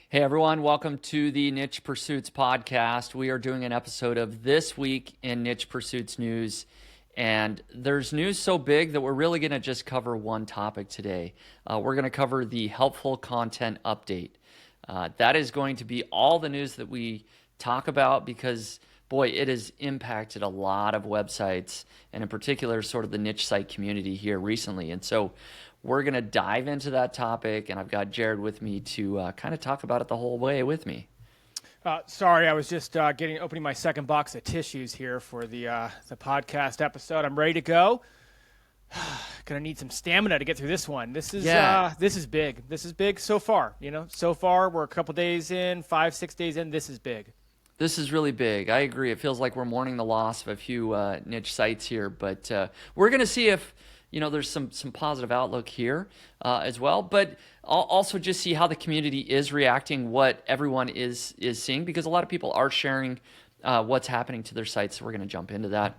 Hey everyone, welcome to the Niche Pursuits podcast. We are doing an episode of This Week in Niche Pursuits News. And there's news so big that we're really going to just cover one topic today. We're going to cover the helpful content update. That is going to be all the news that we talk about because, boy, it has impacted a lot of websites and in particular sort of the niche site community here recently. And so we're going to dive into that topic, and I've got Jared with me to kind of talk about it the whole way with me. Sorry, I was just opening my second box of tissues here for the podcast episode. I'm ready to go. Gonna need some stamina to get through this one. This is big. This is big so far. So far we're a couple days in, 5-6 days in. This is big. This is really big. I agree. It feels like we're mourning the loss of a few niche sites here, but we're going to see if there's some positive outlook here as well. But I'll also just see how the community is reacting, what everyone is seeing, because a lot of people are sharing what's happening to their sites. So we're going to jump into that.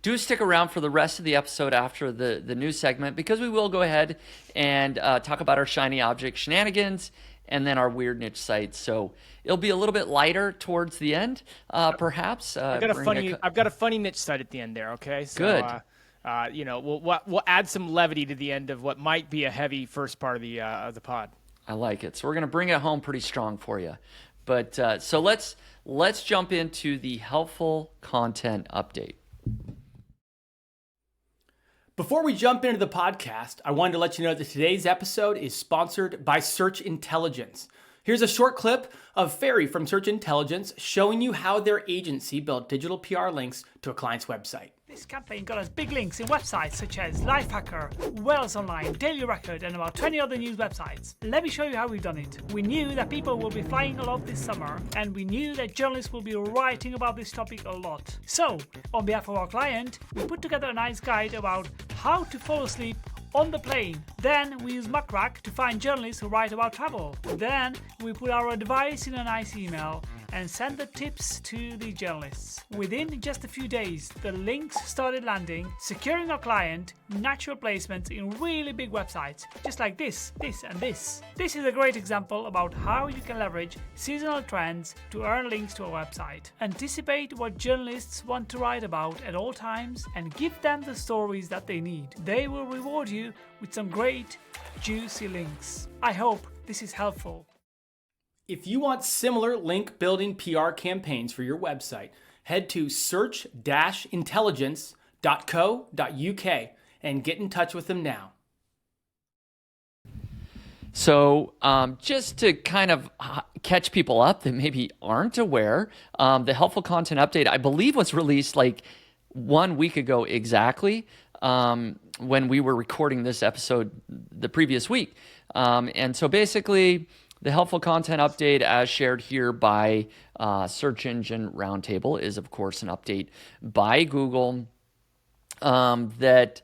Do stick around for the rest of the episode after the news segment, because we will go ahead and talk about our shiny object shenanigans and then our weird niche sites. So it'll be a little bit lighter towards the end, perhaps. I've got a funny niche site at the end there. Okay, so, good. We'll add some levity to the end of what might be a heavy first part of the pod. I like it. So we're going to bring it home pretty strong for you. But so let's jump into the helpful content update. Before we jump into the podcast, I wanted to let you know that today's episode is sponsored by Search Intelligence. Here's a short clip of Ferry from Search Intelligence showing you how their agency built digital PR links to a client's website. This campaign got us big links in websites such as Lifehacker, Wales Online, Daily Record, and about 20 other news websites. Let me show you how we've done it. We knew that people will be flying a lot this summer, and we knew that journalists will be writing about this topic a lot. So, on behalf of our client, we put together a nice guide about how to fall asleep on the plane. Then we use MuckRack to find journalists who write about travel. Then we put our advice in a nice email and send the tips to the journalists. Within just a few days, the links started landing, securing our client natural placements in really big websites, just like this, and this. This is a great example about how you can leverage seasonal trends to earn links to a website. Anticipate what journalists want to write about at all times and give them the stories that they need. They will reward you with some great, juicy links. I hope this is helpful. If you want similar link building PR campaigns for your website, head to search-intelligence.co.uk and get in touch with them now. So just to kind of catch people up that maybe aren't aware, the helpful content update, I believe, was released like 1 week ago exactly, when we were recording this episode the previous week. And so basically, the helpful content update, as shared here by Search Engine Roundtable, is of course an update by Google that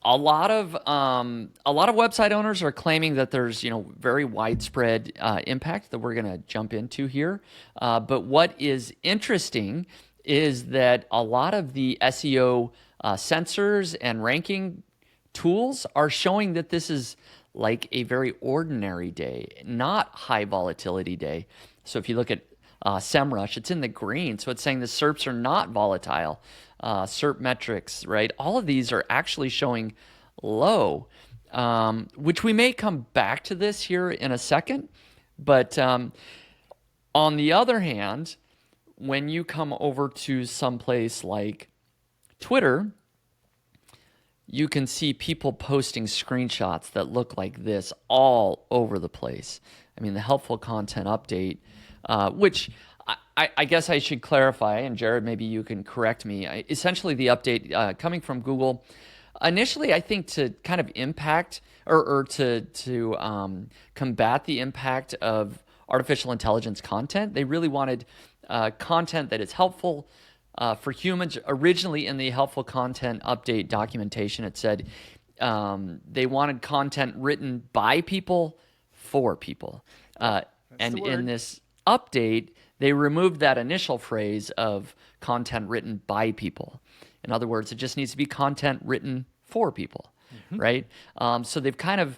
a lot of website owners are claiming that there's very widespread impact that we're going to jump into here. But what is interesting is that a lot of the SEO sensors and ranking tools are showing that this is like a very ordinary day, not high volatility day. So if you look at SEMrush, it's in the green. So it's saying the SERPs are not volatile. SERP metrics, right? All of these are actually showing low, which we may come back to this here in a second. But on the other hand, when you come over to someplace like Twitter, you can see people posting screenshots that look like this all over the place. I mean, the helpful content update, which I guess I should clarify, and Jared, maybe you can correct me. Essentially, the update coming from Google, initially, I think to kind of impact or to combat the impact of artificial intelligence content, they really wanted content that is helpful for humans. Originally in the helpful content update documentation, it said they wanted content written by people for people. And in this update, they removed that initial phrase of content written by people. In other words, it just needs to be content written for people, right? So they've kind of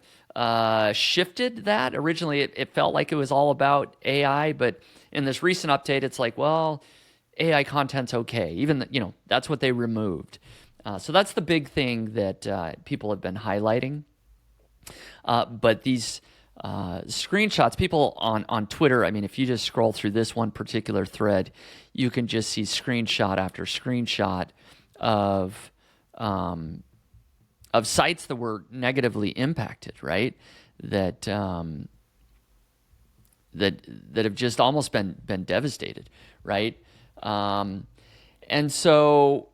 shifted that. Originally, it felt like it was all about AI, but in this recent update, it's like, well, AI content's okay. Even, that's what they removed. So that's the big thing that people have been highlighting. But these screenshots, people on Twitter, I mean, if you just scroll through this one particular thread, you can just see screenshot after screenshot of sites that were negatively impacted, right? That have just almost been devastated, right? And so,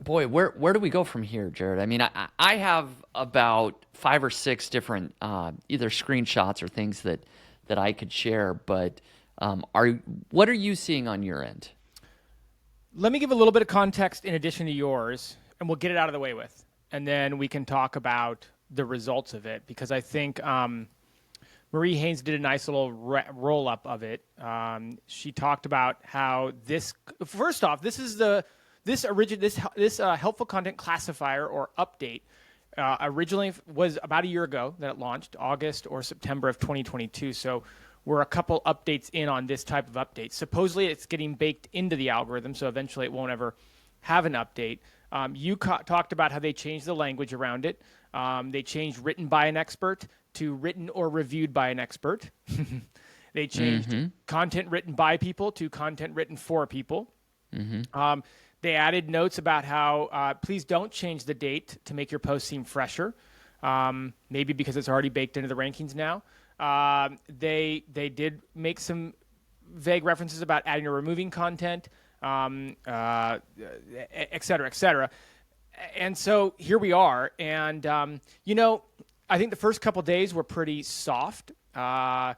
boy, where do we go from here, Jared? I mean, I have about 5 or 6 different either screenshots or things that I could share, but what are you seeing on your end? Let me give a little bit of context in addition to yours, and we'll get it out of the way with, and then we can talk about the results of it, because I think Marie Haynes did a nice little roll-up of it. She talked about how this, first off, this helpful content classifier or update originally was about a year ago that it launched, August or September of 2022. So we're a couple updates in on this type of update. Supposedly it's getting baked into the algorithm, so eventually it won't ever have an update. You talked about how they changed the language around it. They changed written by an expert to written or reviewed by an expert. They changed content written by people to content written for people. They added notes about how please don't change the date to make your post seem fresher, maybe because it's already baked into the rankings now. They did make some vague references about adding or removing content, et cetera, et cetera. And so here we are. And, I think the first couple days were pretty soft. I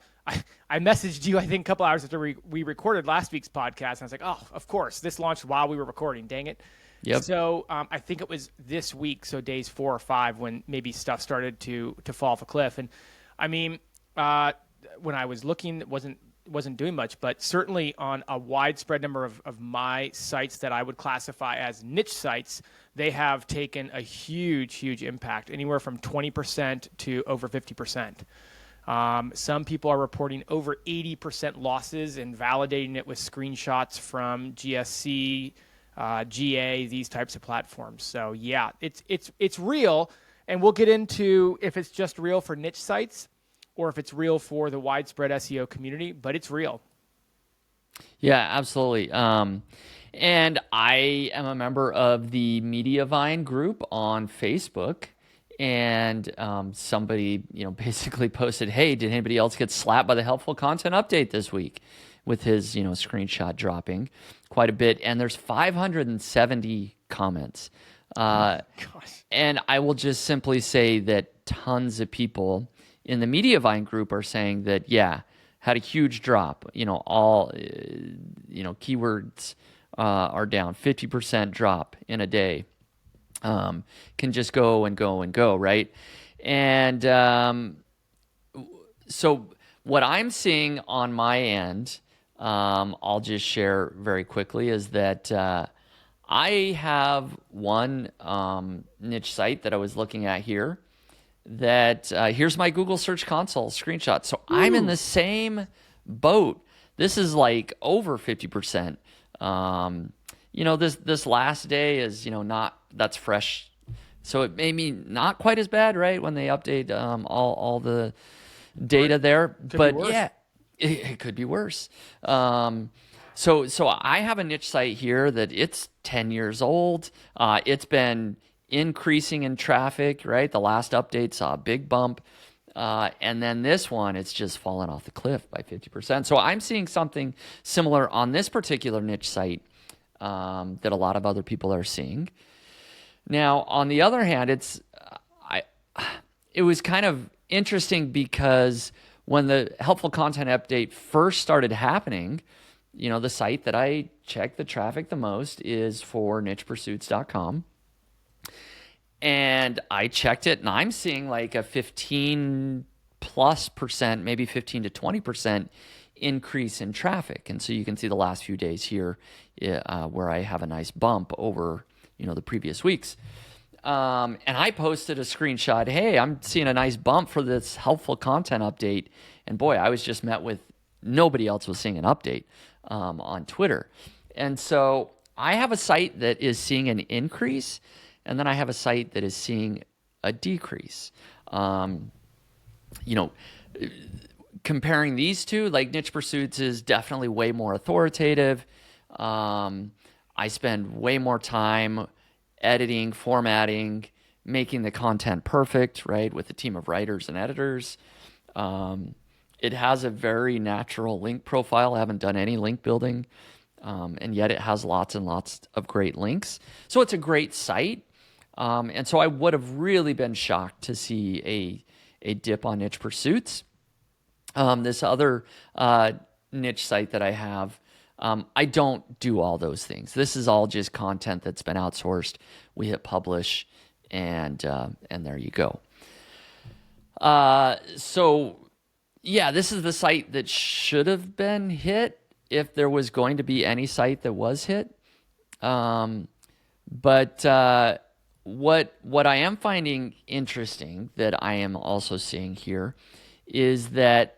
messaged you, I think, a couple hours after we recorded last week's podcast. And I was like, oh, of course, this launched while we were recording. Dang it. Yep. So I think it was this week, so days 4 or 5, when maybe stuff started to fall off a cliff. And I mean, when I was looking, it wasn't doing much, but certainly on a widespread number of my sites that I would classify as niche sites, they have taken a huge impact, anywhere from 20% to over 50%. Some people are reporting over 80% losses and validating it with screenshots from GSC, GA, these types of platforms. So yeah, it's real, and we'll get into if it's just real for niche sites or if it's real for the widespread SEO community, but it's real. Yeah, absolutely. And I am a member of the Mediavine group on Facebook, and somebody, basically posted, "Hey, did anybody else get slapped by the helpful content update this week?" With his, screenshot dropping quite a bit, and there's 570 comments. Gosh. And I will just simply say that tons of people in the Mediavine group are saying that, yeah, had a huge drop. All, keywords are down, 50% drop in a day. Can just go and go and go, right? And so what I'm seeing on my end, I'll just share very quickly, is that I have one niche site that I was looking at here that here's my Google Search Console screenshot. So I'm in the same boat. This is like over 50%. This last day is, that's fresh. So it may be not quite as bad, right? When they update all the data there, but yeah, it could be worse. So I have a niche site here that it's 10 years old. It's been increasing in traffic, right? The last update saw a big bump. And then this one, it's just fallen off the cliff by 50%. So I'm seeing something similar on this particular niche site that a lot of other people are seeing. Now, on the other hand, it was kind of interesting because when the helpful content update first started happening, the site that I check the traffic the most is for nichepursuits.com. And I checked it, and I'm seeing like a 15+%, maybe 15 to 20% increase in traffic. And so you can see the last few days here where I have a nice bump over, the previous weeks. and I posted a screenshot. Hey, I'm seeing a nice bump for this helpful content update. And boy, I was just met with nobody else was seeing an update on Twitter. And so I have a site that is seeing an increase, and then I have a site that is seeing a decrease. Comparing these two, like Niche Pursuits is definitely way more authoritative. I spend way more time editing, formatting, making the content perfect, right, with a team of writers and editors. It has a very natural link profile. I haven't done any link building, and yet it has lots and lots of great links. So it's a great site. And so I would have really been shocked to see a dip on Niche Pursuits. This other niche site that I have, I don't do all those things. This is all just content that's been outsourced. We hit publish, and there you go. So yeah, this is the site that should have been hit if there was going to be any site that was hit. But what I am finding interesting that I am also seeing here is that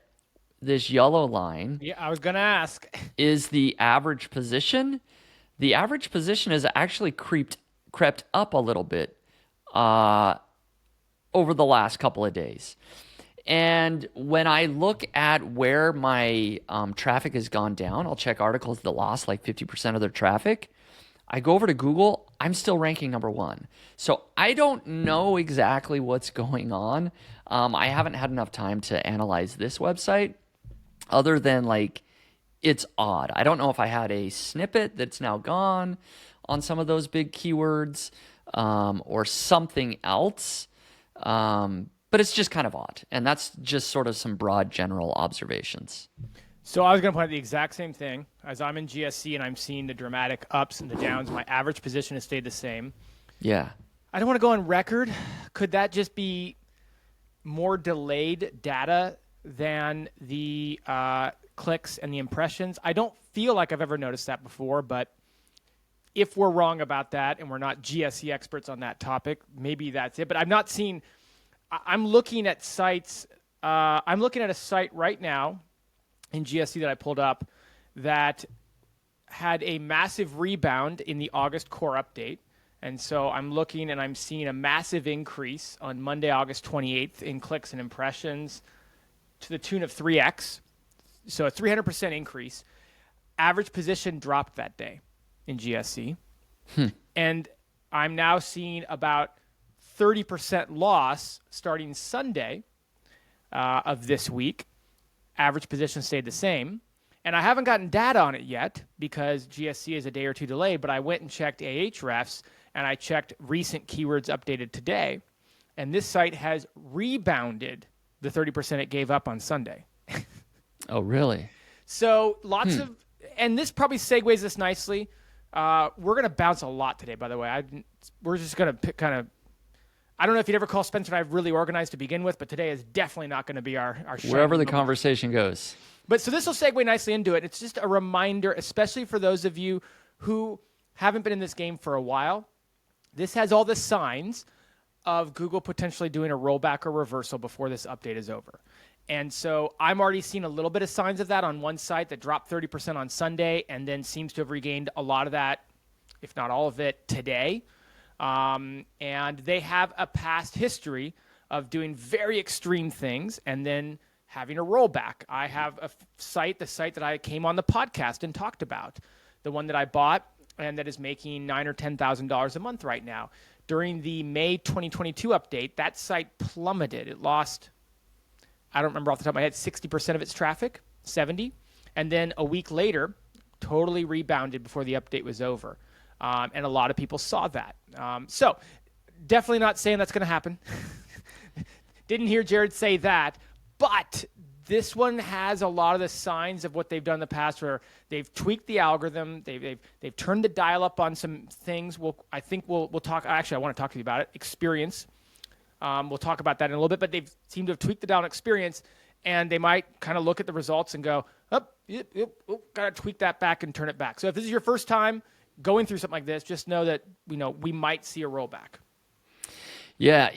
this yellow line, Yeah, I was going to ask. is the average position. The average position has actually crept up a little bit over the last couple of days. And when I look at where my traffic has gone down, I'll check articles that lost like 50% of their traffic. I go over to Google, I'm still ranking number 1. So I don't know exactly what's going on. I haven't had enough time to analyze this website other than like it's odd. I don't know if I had a snippet that's now gone on some of those big keywords or something else. But it's just kind of odd. And that's just sort of some broad general observations. So I was going to point out the exact same thing. As I'm in GSC and I'm seeing the dramatic ups and the downs, my average position has stayed the same. Yeah. I don't want to go on record. Could that just be more delayed data than the clicks and the impressions? I don't feel like I've ever noticed that before, but if we're wrong about that and we're not GSC experts on that topic, maybe that's it. But I've not seen – I'm looking at sites I'm looking at a site right now in GSC that I pulled up that had a massive rebound in the August core update. And so I'm looking and I'm seeing a massive increase on Monday, August 28th in clicks and impressions to the tune of 3x. So a 300% increase. Average position dropped that day in GSC. And I'm now seeing about 30% loss starting Sunday of this week. Average position stayed the same. And I haven't gotten data on it yet because GSC is a day or two delayed, but I went and checked Ahrefs and I checked recent keywords updated today. And this site has rebounded the 30% it gave up on Sunday. Oh, really? So lots of, and this probably segues this nicely. We're going to bounce a lot today, by the way. We're just going to pick kind of, I don't know if you'd ever call Spencer and I really organized to begin with, but today is definitely not going to be our Wherever the moment. conversation goes. But so this will segue nicely into it. It's just a reminder, especially for those of you who haven't been in this game for a while. This has all the signs of Google potentially doing a rollback or reversal before this update is over. And so I'm already seeing a little bit of signs of that on one site that dropped 30% on Sunday and then seems to have regained a lot of that, if not all of it, today. And they have a past history of doing very extreme things and then having a rollback. I have a site, the site that I came on the podcast and talked about, the one that I bought and that is making $9,000 or $10,000 a month right now. During the May 2022 update, that site plummeted. It lost, I don't remember off the top of my head, 60% of its traffic, 70. And then a week later, totally rebounded before the update was over. And a lot of people saw that. So definitely not saying that's going to happen. Didn't hear Jared say that. But this one has a lot of the signs of what they've done in the past where they've tweaked the algorithm. They've turned the dial up on some things. I think we'll talk. Actually, I want to talk to you about it. Experience. We'll talk about that in a little bit. But they've seemed to have tweaked the dial on experience. And they might kind of look at the results and go, got to tweak that back and turn it back. So if this is your first time going through something like this, just know that we might see a rollback. Yeah,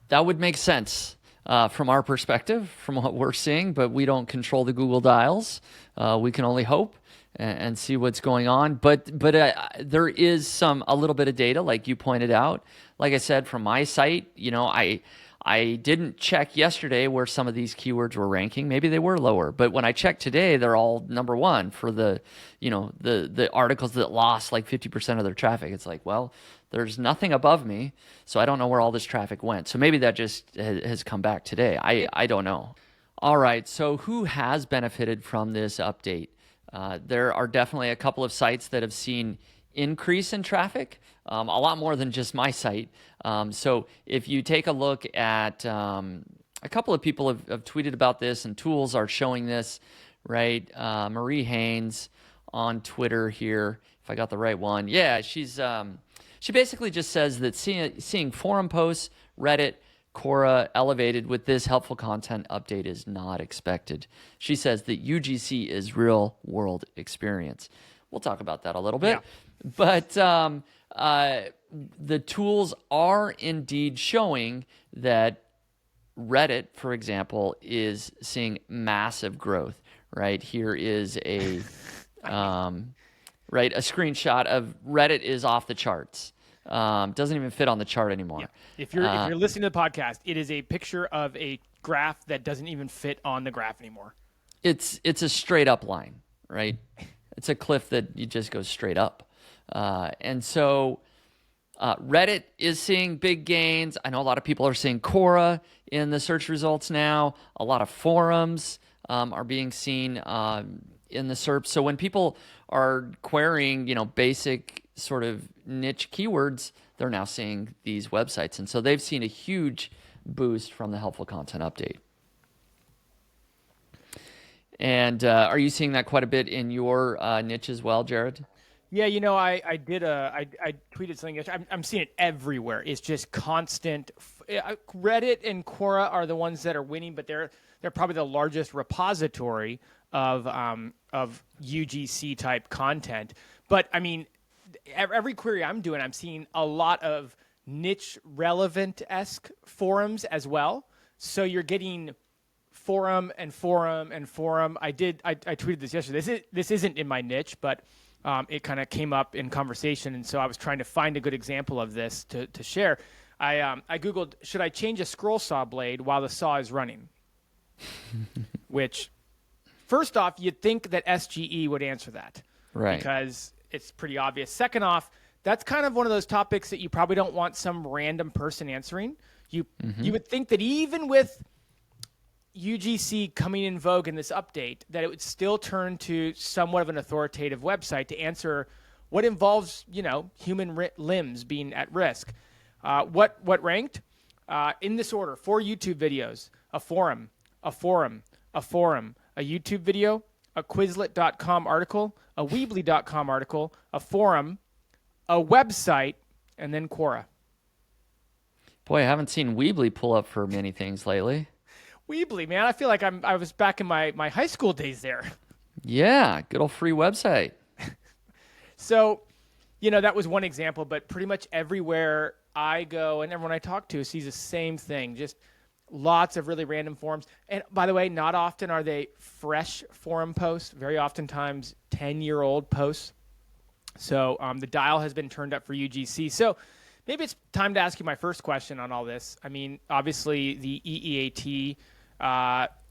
that would make sense from our perspective, from what we're seeing, but we don't control the Google dials. We can only hope and see what's going on. But there is a little bit of data, like you pointed out. Like I said, from my site, I didn't check yesterday where some of these keywords were ranking. Maybe they were lower, but when I checked today, they're all number one for the articles that lost like 50% of their traffic. It's like, well, there's nothing above me, so I don't know where all this traffic went. So maybe that just has come back today. I don't know. All right, so who has benefited from this update? There are definitely a couple of sites that have seen increase in traffic, a lot more than just my site. So if you take a look at a couple of people have tweeted about this, and tools are showing this, right? Marie Haynes on Twitter here, if I got the right one. Yeah, she basically just says that seeing forum posts, Reddit, Quora elevated with this helpful content update is not expected. She says that UGC is real world experience. We'll talk about that a little bit. Yeah. But the tools are indeed showing that Reddit, for example, is seeing massive growth. Right here is a a screenshot of Reddit is off the charts. Doesn't even fit on the chart anymore. Yeah. If you're listening to the podcast, it is a picture of a graph that doesn't even fit on the graph anymore. It's a straight up line, right? It's a cliff that you just go straight up. And so Reddit is seeing big gains. I know a lot of people are seeing Quora in the search results now. A lot of forums are being seen in the SERP. So when people are querying, basic sort of niche keywords, they're now seeing these websites. And so they've seen a huge boost from the helpful content update. And are you seeing that quite a bit in your niche as well, Jared? Yeah, I tweeted something yesterday. I'm seeing it everywhere. It's just constant. Reddit and Quora are the ones that are winning, but they're probably the largest repository of UGC type content. But I mean, every query I'm doing, I'm seeing a lot of niche relevant-esque forums as well. So you're getting forum and forum and forum. I tweeted this yesterday. This isn't in my niche, but it kind of came up in conversation, and so I was trying to find a good example of this to share. I Googled, should I change a scroll saw blade while the saw is running? Which, first off, you'd think that SGE would answer that. Right. Because it's pretty obvious. Second off, that's kind of one of those topics that you probably don't want some random person answering. You would think that even with UGC coming in vogue in this update, that it would still turn to somewhat of an authoritative website to answer what involves, human limbs being at risk. What ranked? In this order: 4 YouTube videos, a forum, a forum, a forum, a YouTube video, a Quizlet.com article, a Weebly.com article, a forum, a website, and then Quora. Boy, I haven't seen Weebly pull up for many things lately. Weebly, man, I feel like I was back in my high school days there. Yeah, good old free website. So, that was one example, but pretty much everywhere I go and everyone I talk to sees the same thing, just lots of really random forums. And by the way, not often are they fresh forum posts, very oftentimes 10-year-old posts. So the dial has been turned up for UGC. So maybe it's time to ask you my first question on all this. I mean, obviously the EEAT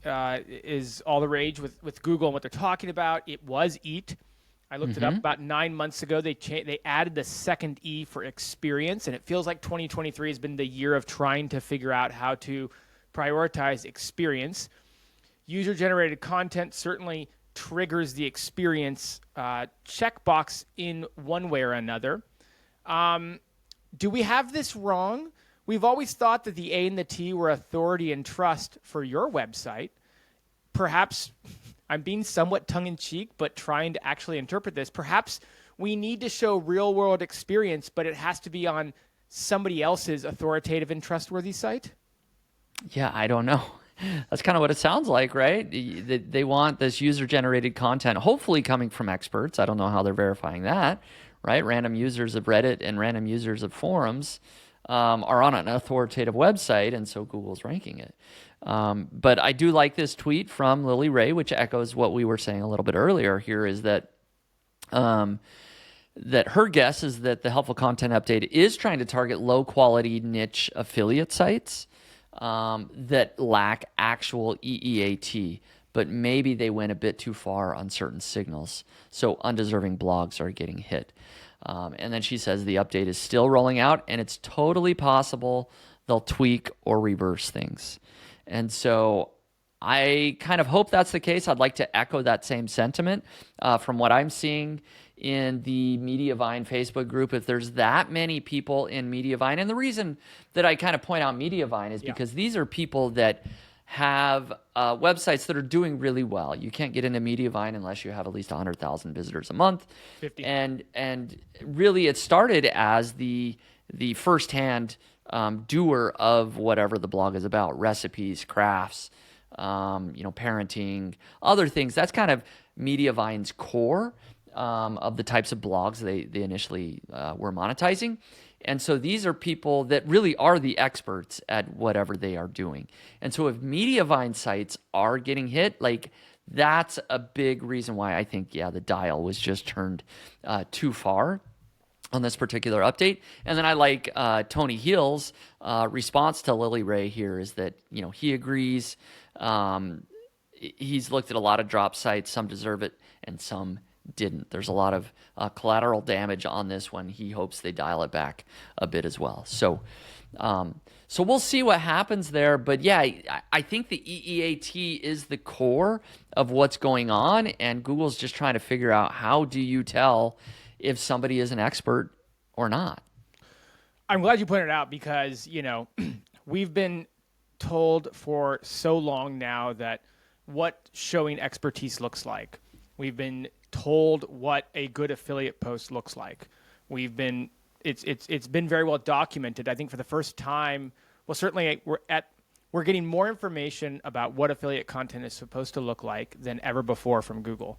is all the rage with Google and what they're talking about. It was EAT. I looked it up about 9 months ago. They added the second E for experience, and it feels like 2023 has been the year of trying to figure out how to prioritize experience. User-generated content certainly triggers the experience checkbox in one way or another. Do we have this wrong? We've always thought that the A and the T were authority and trust for your website. Perhaps I'm being somewhat tongue-in-cheek, but trying to actually interpret this. Perhaps we need to show real-world experience, but it has to be on somebody else's authoritative and trustworthy site? Yeah, I don't know. That's kind of what it sounds like, right? They want this user-generated content, hopefully coming from experts. I don't know how they're verifying that, right? Random users of Reddit and random users of forums. are on an authoritative website, and so Google's ranking it. But I do like this tweet from Lily Ray, which echoes what we were saying a little bit earlier here, is that that her guess is that the helpful content update is trying to target low-quality niche affiliate sites that lack actual EEAT, but maybe they went a bit too far on certain signals, so undeserving blogs are getting hit. And then she says the update is still rolling out, and it's totally possible they'll tweak or reverse things. And so I kind of hope that's the case. I'd like to echo that same sentiment from what I'm seeing in the Mediavine Facebook group. If there's that many people in Mediavine, and the reason that I kind of point out Mediavine is because these are people that have websites that are doing really well. You can't get into Mediavine unless you have at least 100,000 visitors a month. 50. And really it started as the firsthand doer of whatever the blog is about: recipes, crafts, parenting, other things. That's kind of Mediavine's core of the types of blogs they initially were monetizing. And so these are people that really are the experts at whatever they are doing. And so if Mediavine sites are getting hit, like, that's a big reason why I think, the dial was just turned too far on this particular update. And then I like Tony Hill's response to Lily Ray here is that, he agrees. He's looked at a lot of drop sites. Some deserve it and some didn't. There's a lot of collateral damage on this one. He hopes they dial it back a bit as well. So we'll see what happens there. But I think the EEAT is the core of what's going on, and Google's just trying to figure out, how do you tell if somebody is an expert or not? I'm glad you pointed it out because, we've been told for so long now that what showing expertise looks like. We've been told what a good affiliate post looks like. It's been very well documented. I think for the first time, well, certainly we're getting more information about what affiliate content is supposed to look like than ever before from Google.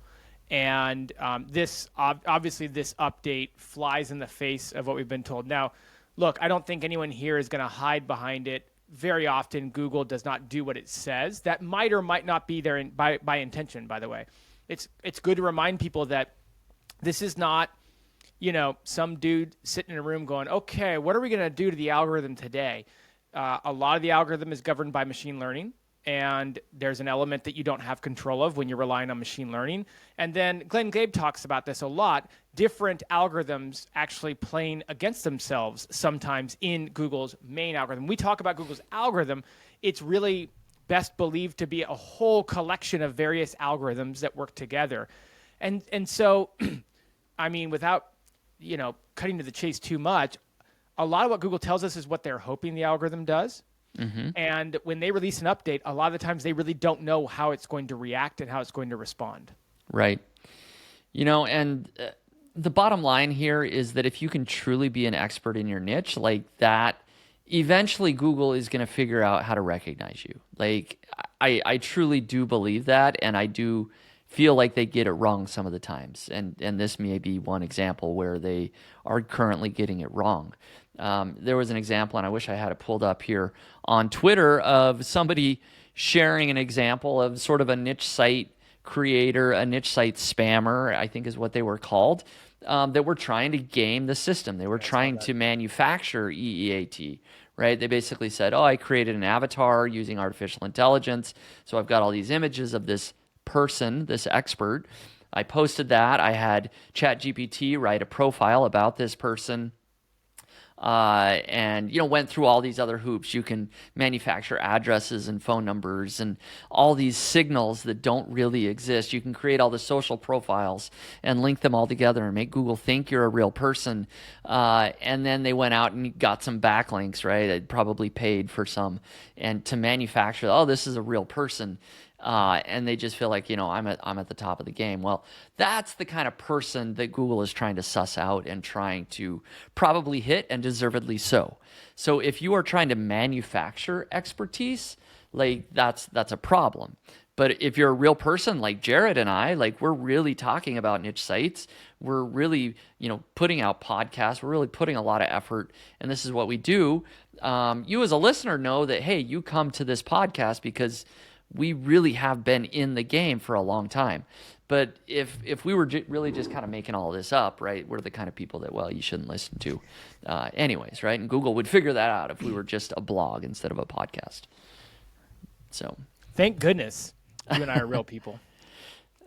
And obviously this update flies in the face of what we've been told. Now, look, I don't think anyone here is going to hide behind it. Very often, Google does not do what it says. That might or might not be there by intention, by the way. It's good to remind people that this is not, some dude sitting in a room going, okay, what are we going to do to the algorithm today? A lot of the algorithm is governed by machine learning, and there's an element that you don't have control of when you're relying on machine learning. And then Glenn Gabe talks about this a lot. Different algorithms actually playing against themselves sometimes in Google's main algorithm. We talk about Google's algorithm. It's really best believed to be a whole collection of various algorithms that work together. And so, without, cutting to the chase too much, a lot of what Google tells us is what they're hoping the algorithm does. Mm-hmm. And when they release an update, a lot of the times they really don't know how it's going to react and how it's going to respond. Right. And the bottom line here is that if you can truly be an expert in your niche like that, eventually Google is going to figure out how to recognize you. Like, I truly do believe that, and I do feel like they get it wrong some of the times. And this may be one example where they are currently getting it wrong. There was an example, and I wish I had it pulled up here, on Twitter of somebody sharing an example of sort of a niche site creator, a niche site spammer, I think is what they were called, that were trying to game the system. They were trying to manufacture EEAT, right? They basically said, I created an avatar using artificial intelligence, so I've got all these images of this person, this expert. I posted that. I had ChatGPT write a profile about this person. And went through all these other hoops. You can manufacture addresses and phone numbers and all these signals that don't really exist. You can create all the social profiles and link them all together and make Google think you're a real person. And then they went out and got some backlinks, right? They'd probably paid for some, and to manufacture, this is a real person. And they just feel like, I'm at the top of the game. Well, that's the kind of person that Google is trying to suss out and trying to probably hit, and deservedly so. So if you are trying to manufacture expertise, like, that's a problem. But if you're a real person like Jared and I, like we're really talking about niche sites. We're really, putting out podcasts. We're really putting a lot of effort, and this is what we do. You as a listener know that, hey, you come to this podcast because we really have been in the game for a long time. But if we were really just kind of making all this up, right, we're the kind of people that, well, you shouldn't listen to anyways, right? And Google would figure that out if we were just a blog instead of a podcast. So Thank goodness you and I are real people.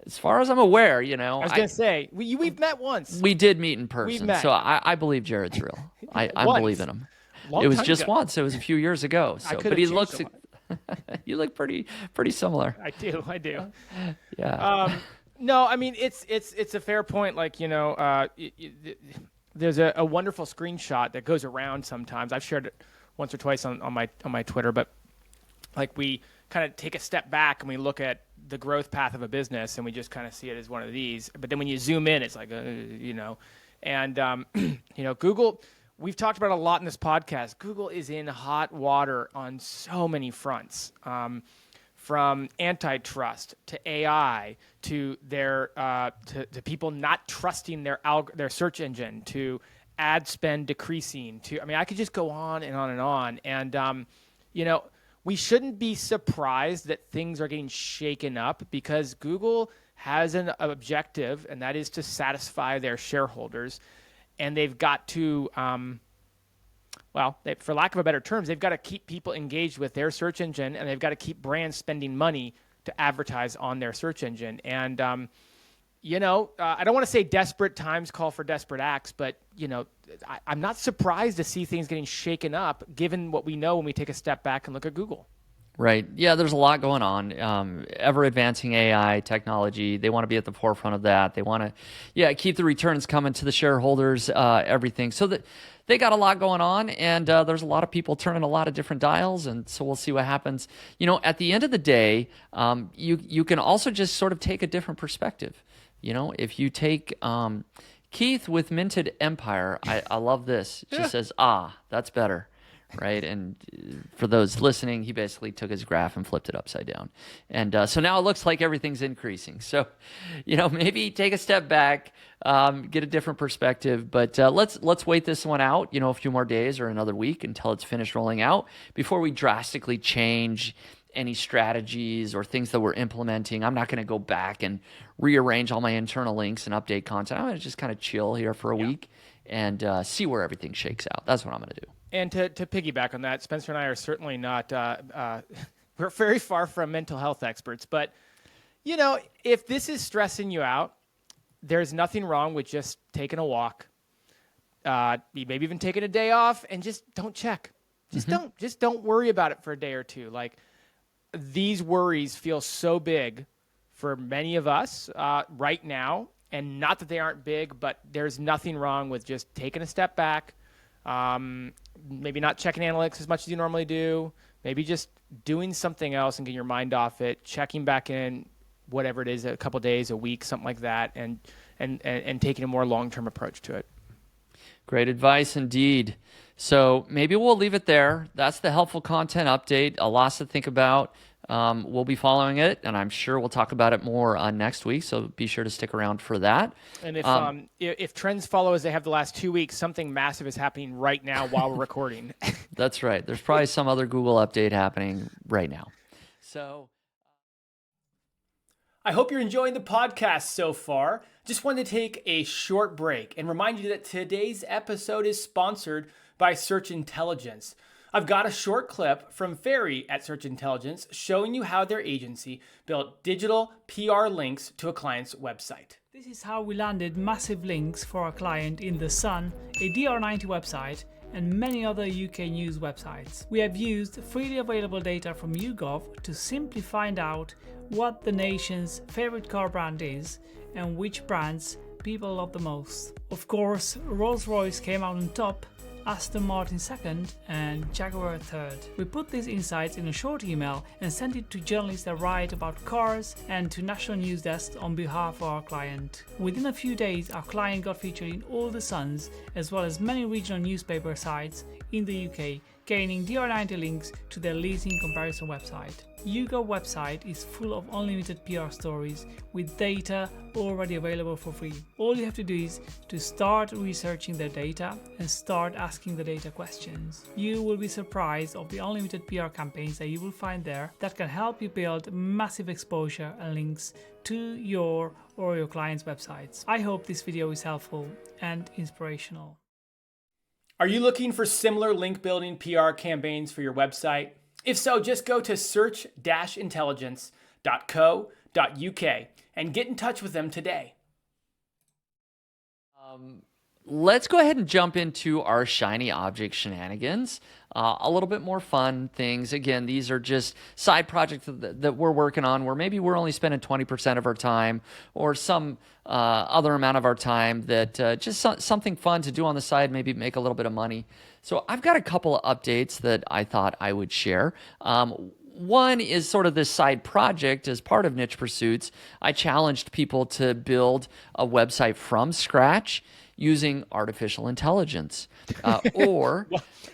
as far as I'm aware, I was going to say, we've met once. we did meet in person. met. So I believe Jared's real. I Once. believe in him. Long It was time just ago. once. It was a few years ago. So, could've but he changed looks, a lot. you look pretty similar. I do. Yeah. No, I mean it's a fair point. Like there's a wonderful screenshot that goes around sometimes. I've shared it once or twice on my Twitter, but like we kind of take a step back and we look at the growth path of a business and we just kind of see it as one of these. But then when you zoom in, it's like and Google. We've talked about it a lot in this podcast. Google is in hot water on so many fronts. From antitrust to AI to their to people not trusting their search engine to ad spend decreasing to I could just go on and on and on and we shouldn't be surprised that things are getting shaken up because Google has an objective, and that is to satisfy their shareholders, and they've got to for lack of a better terms, they've got to keep people engaged with their search engine, and they've got to keep brands spending money to advertise on their search engine. And, I don't want to say desperate times call for desperate acts, but, I'm not surprised to see things getting shaken up, given what we know when we take a step back and look at Google. Right. Yeah, there's a lot going on. Ever advancing AI technology. They want to be at the forefront of that. They want to, keep the returns coming to the shareholders, everything. So that they got a lot going on, and there's a lot of people turning a lot of different dials, and so we'll see what happens. At the end of the day, you can also just sort of take a different perspective. If you take Keith with Minted Empire, I love this. It just says, that's better. Right. And for those listening, he basically took his graph and flipped it upside down. And so now it looks like everything's increasing. So, maybe take a step back, get a different perspective. But let's wait this one out, a few more days or another week until it's finished rolling out before we drastically change any strategies or things that we're implementing. I'm not going to go back and rearrange all my internal links and update content. I'm going to just kind of chill here for a week and see where everything shakes out. That's what I'm going to do. And to piggyback on that, Spencer and I are certainly not, we're very far from mental health experts. But, if this is stressing you out, there's nothing wrong with just taking a walk, maybe even taking a day off, and just don't check. Just don't worry about it for a day or two. Like, these worries feel so big for many of us right now. And not that they aren't big, but there's nothing wrong with just taking a step back, maybe not checking analytics as much as you normally do, maybe just doing something else and getting your mind off it, checking back in, whatever it is, a couple days, a week, something like that, and taking a more long-term approach to it. Great advice indeed. So maybe we'll leave it there. That's the helpful content update. A lot to think about. We'll be following it, and I'm sure we'll talk about it more next week. So be sure to stick around for that. And if trends follow as they have the last 2 weeks, something massive is happening right now while we're recording. That's right. There's probably some other Google update happening right now. So I hope you're enjoying the podcast so far. Just wanted to take a short break and remind you that today's episode is sponsored by Search Intelligence. I've got a short clip from Ferry at Search Intelligence showing you how their agency built digital PR links to a client's website. This is how we landed massive links for our client in The Sun, a DR90 website, and many other UK news websites. We have used freely available data from YouGov to simply find out what the nation's favorite car brand is and which brands people love the most. Of course, Rolls-Royce came out on top, Aston Martin second, and Jaguar third. We put these insights in a short email and sent it to journalists that write about cars and to national news desks on behalf of our client. Within a few days, our client got featured in all the Suns, as well as many regional newspaper sites in the UK gaining DR90 links to their leasing comparison website. YouGo website is full of unlimited PR stories with data already available for free. All you have to do is to start researching their data and start asking the data questions. You will be surprised of the unlimited PR campaigns that you will find there that can help you build massive exposure and links to your or your clients' websites. I hope this video is helpful and inspirational. Are you looking for similar link building PR campaigns for your website? If so, just go to search-intelligence.co.uk and get in touch with them today. Let's go ahead and jump into our shiny object shenanigans. A little bit more fun things. Again, these are just side projects that we're working on where maybe we're only spending 20% of our time or some other amount of our time that just something fun to do on the side, maybe make a little bit of money. So I've got a couple of updates that I thought I would share. One is sort of this side project as part of Niche Pursuits. I challenged people to build a website from scratch using artificial intelligence. Or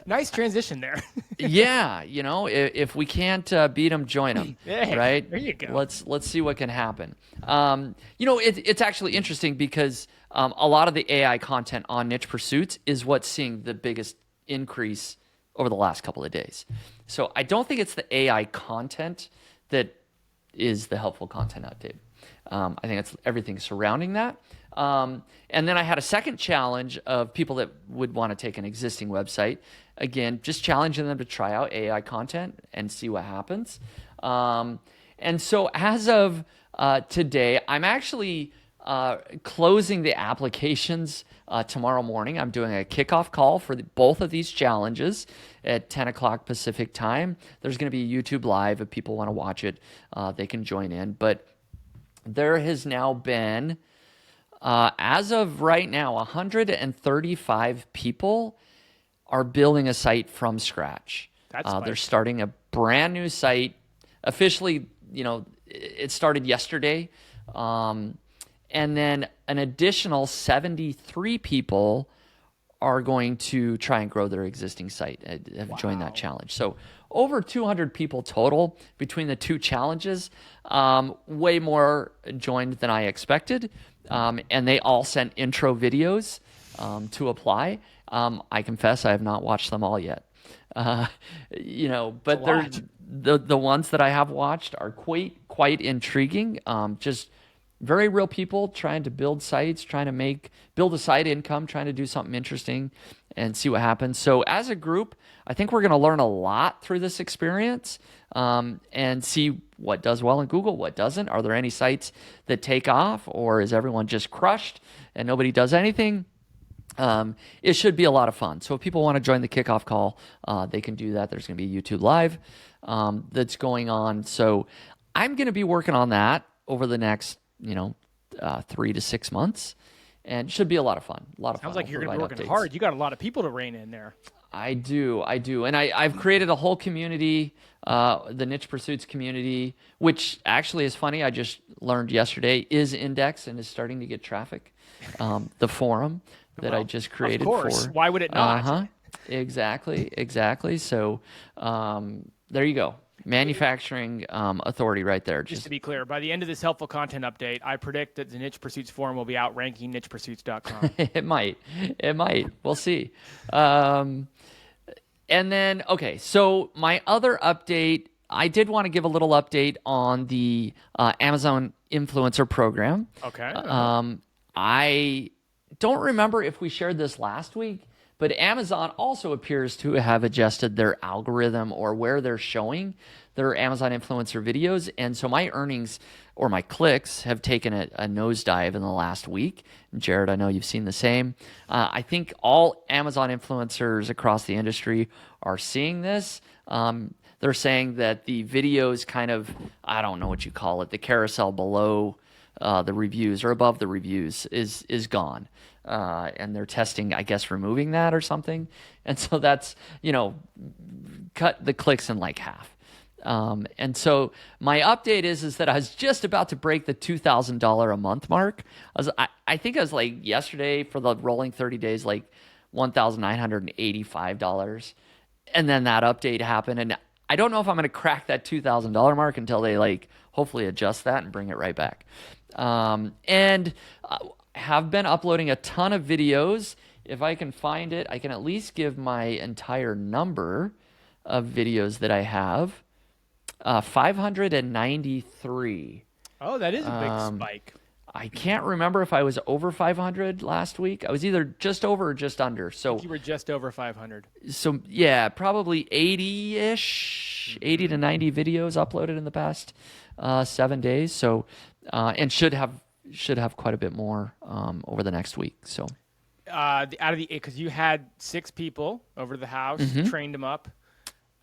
Nice transition there. yeah, if we can't beat them, join them. Hey, right? there you go. Let's see what can happen. It's actually interesting because a lot of the AI content on Niche Pursuits is what's seeing the biggest increase over the last couple of days. So I don't think it's the AI content that is the helpful content update. I think it's everything surrounding that. And then I had a second challenge of people that would want to take an existing website. Again, just challenging them to try out AI content and see what happens. And so as of today, I'm actually closing the applications tomorrow morning. I'm doing a kickoff call for both of these challenges at 10 o'clock Pacific time. There's going to be a YouTube live. If people want to watch it, they can join in. But there has now been, as of right now, 135 people are building a site from scratch. They're starting a brand new site. Officially, it started yesterday. And then an additional 73 people are going to try and grow their existing site, have joined that challenge. So over 200 people total between the two challenges, way more joined than I expected. And they all sent intro videos to apply. I confess I have not watched them all yet. But they're the ones that I have watched are quite intriguing. Just very real people trying to build sites, trying to build a side income, trying to do something interesting and see what happens. So as a group, I think we're going to learn a lot through this experience and see what does well in Google, what doesn't. Are there any sites that take off, or is everyone just crushed and nobody does anything? It should be a lot of fun. So if people want to join the kickoff call, they can do that. There's going to be a YouTube live that's going on. So I'm going to be working on that over the next 3 to 6 months, and it should be a lot of fun. Sounds like you're going to be working hard. You got a lot of people to rein in there. I do. And I've created a whole community, the Niche Pursuits community, which actually is funny. I just learned yesterday is indexed and is starting to get traffic. The forum that I just created. Of course. For. Why would it not? Exactly. So there you go. Manufacturing authority right there. Just to be clear, by the end of this helpful content update, I predict that the Niche Pursuits forum will be outranking nichepursuits.com. It might. We'll see. And then, okay, so my other update, I did want to give a little update on the Amazon Influencer Program. Okay. I don't remember if we shared this last week, but Amazon also appears to have adjusted their algorithm or where they're showing their Amazon influencer videos. And so my earnings or my clicks have taken a nosedive in the last week. And Jared, I know you've seen the same. I think all Amazon influencers across the industry are seeing this. They're saying that the videos kind of, I don't know what you call it, the carousel below the reviews or above the reviews is gone. And they're testing, I guess, removing that or something. And so that's, cut the clicks in like half. And so my update is that I was just about to break the $2,000 a month mark. I think I was like yesterday for the rolling 30 days, like $1,985. and then that update happened, and I don't know if I'm going to crack that $2,000 mark until they like hopefully adjust that and bring it right back. And have been uploading a ton of videos. If I can find it, I can at least give my entire number of videos that I have. 593. Oh, that is a big spike. I can't remember if I was over 500 last week. I was either just over or just under. So You were just over 500. so yeah, probably 80-ish, 80 to 90 videos uploaded in the past 7 days. So and should have quite a bit more over the next week. So Out of the, because you had 6 people over to the house, trained them up.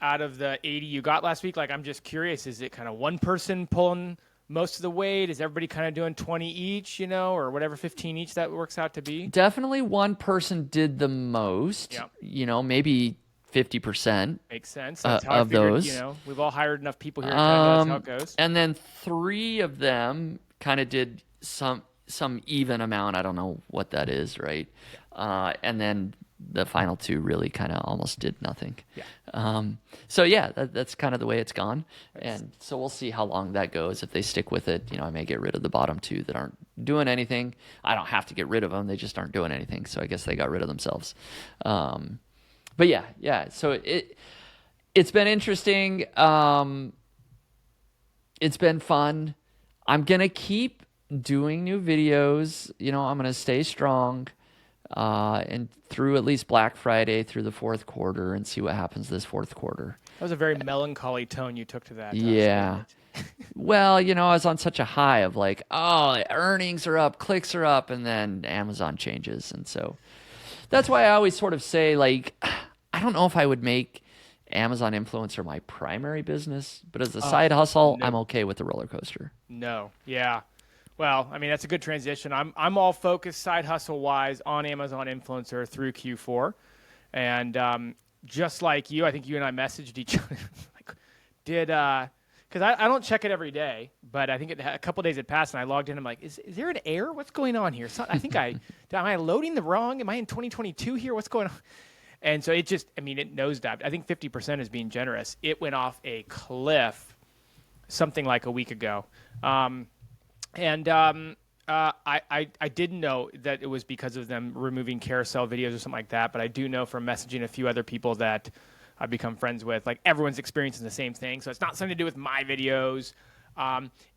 Out of the 80 you got last week, like, I'm just curious, is it kind of one person pulling most of the weight? Is everybody kind of doing 20 each, or whatever, 15 each that works out to be? definitely one person did the most. Yep. Maybe 50%. Makes sense. That's how I of figured, those. we've all hired enough people here. That's how it goes. And then 3 of them kind of did some even amount. I don't know what that is, right? And then the final 2 really kind of almost did nothing. Yeah. So yeah, that's kind of the way it's gone. And so we'll see how long that goes. If they stick with it, I may get rid of the bottom 2 that aren't doing anything. I don't have to get rid of them. They just aren't doing anything. So I guess they got rid of themselves. But yeah. So it's been interesting. It's been fun. I'm going to keep doing new videos. I'm going to stay strong and through at least Black Friday, through the fourth quarter, and see what happens this fourth quarter. That was a very melancholy tone you took to that. Yeah. Well, I was on such a high of like, oh, earnings are up, clicks are up, and then Amazon changes. And so that's why I always sort of say, like, I don't know if I would make Amazon influencer my primary business, but as a side hustle, I'm okay with the roller coaster. No. Yeah. Well, I mean, that's a good transition. I'm all focused side hustle wise on Amazon influencer through Q4. And just like you, I think you and I messaged each other. Because I don't check it every day, but I think a couple days had passed and I logged in. I'm like, is there an error? What's going on here? I think am I loading the wrong? Am I in 2022 here? What's going on? And so it nosedived. I think 50% is being generous. It went off a cliff something like a week ago. I didn't know that it was because of them removing carousel videos or something like that, but I do know from messaging a few other people that I've become friends with, like, everyone's experiencing the same thing. So it's not something to do with my videos.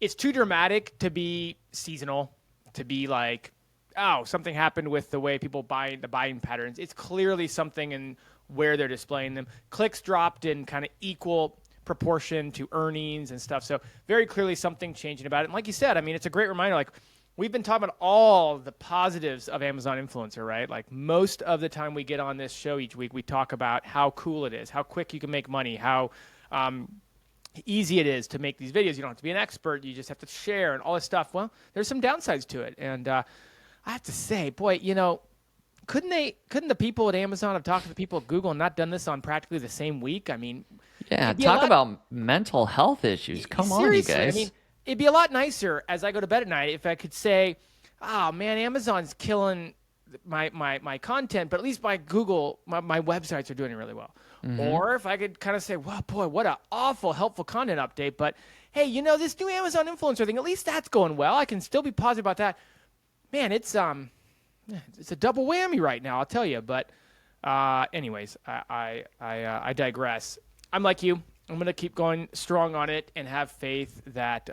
It's too dramatic to be seasonal, to be like, oh, something happened with the way people the buying patterns. It's clearly something in where they're displaying them. Clicks dropped in kind of equal proportion to earnings and stuff. So very clearly something changing about it. And like you said, I mean, it's a great reminder. Like, we've been talking about all the positives of Amazon influencer, right? Like, most of the time we get on this show each week, we talk about how cool it is, how quick you can make money, how easy it is to make these videos. You don't have to be an expert. You just have to share and all this stuff. Well, there's some downsides to it. And I have to say, boy, couldn't the people at Amazon have talked to the people at Google and not done this on practically the same week? I mean, yeah, talk about mental health issues. Come on, you guys. I mean, it'd be a lot nicer as I go to bed at night if I could say, oh, man, Amazon's killing my content, but at least my Google, my websites are doing it really well. Mm-hmm. Or if I could kind of say, well, boy, what an awful, helpful content update. But, hey, this new Amazon influencer thing, at least that's going well. I can still be positive about that. Man, it's a double whammy right now, I'll tell you. But anyways, I digress. I'm like you. I'm going to keep going strong on it and have faith that